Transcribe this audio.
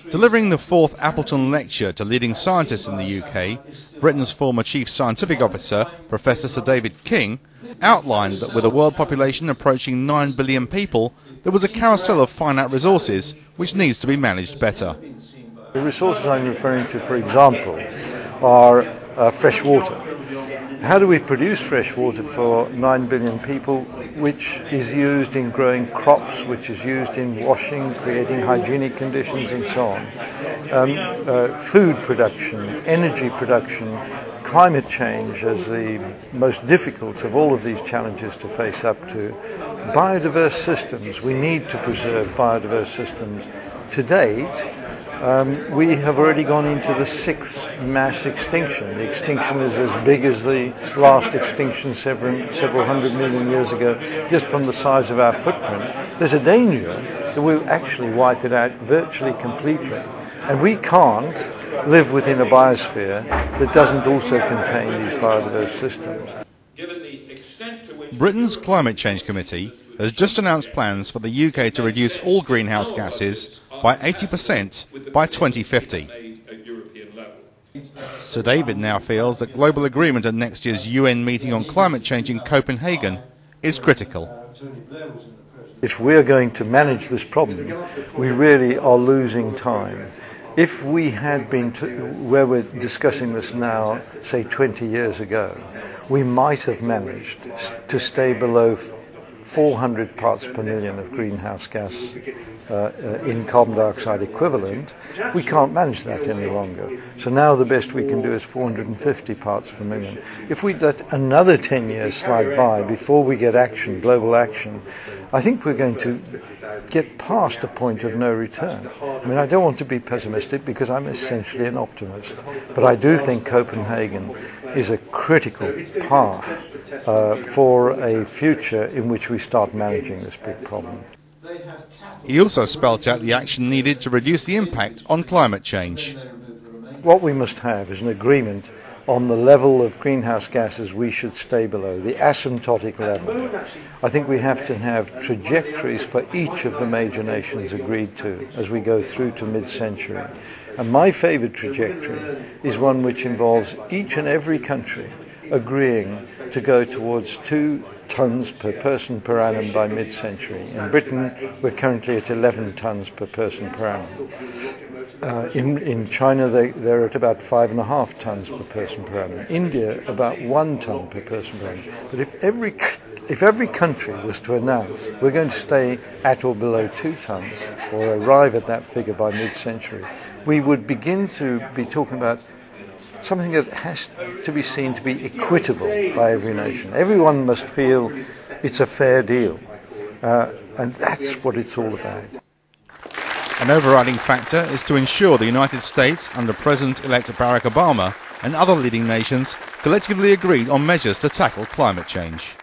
Delivering the fourth Appleton Lecture to leading scientists in the UK, Britain's former Chief Scientific Officer, Professor Sir David King, outlined that with a world population approaching 9 billion people, there was a carousel of finite resources which needs to be managed better. The resources I'm referring to, for example, are fresh water. How do we produce fresh water for 9 billion people, which is used in growing crops, which is used in washing, creating hygienic conditions and so on? Food production, energy production, climate change as the most difficult of all of these challenges to face up to. Biodiverse systems, we need to preserve biodiverse systems. To date, we have already gone into the 6th mass extinction. The extinction is as big as the last extinction several hundred million years ago, just from the size of our footprint. There's a danger that we'll actually wipe it out virtually completely. And we can't live within a biosphere that doesn't also contain these biodiverse systems. Britain's Climate Change Committee has just announced plans for the UK to reduce all greenhouse gases by 80% by 2050. Sir David now feels that global agreement at next year's UN meeting on climate change in Copenhagen is critical. If we're going to manage this problem, we really are losing time. If we had been where we're discussing this now, say 20 years ago, we might have managed to stay below 400 parts per million of greenhouse gas in carbon dioxide equivalent. We can't manage that any longer. So now the best we can do is 450 parts per million. If we let another 10 years slide by before we get action, global action, I think we're going to get past a point of no return. I mean, I don't want to be pessimistic because I'm essentially an optimist, but I do think Copenhagen is a critical path for a future in which we start managing this big problem. He also spelt out the action needed to reduce the impact on climate change. What we must have is an agreement on the level of greenhouse gases we should stay below, the asymptotic level. I think we have to have trajectories for each of the major nations agreed to as we go through to mid-century. And my favourite trajectory is one which involves each and every country agreeing to go towards 2 tons per person per annum by mid-century. In Britain, we're currently at 11 tons per person per annum. In China, they're at about 5.5 tons per person per annum. India, about 1 ton per person per annum. But if every country was to announce we're going to stay at or below 2 tons, or arrive at that figure by mid-century, we would begin to be talking about something that has to be seen to be equitable by every nation. Everyone must feel it's a fair deal. And that's what it's all about. An overriding factor is to ensure the United States, under President-elect Barack Obama, and other leading nations collectively agreed on measures to tackle climate change.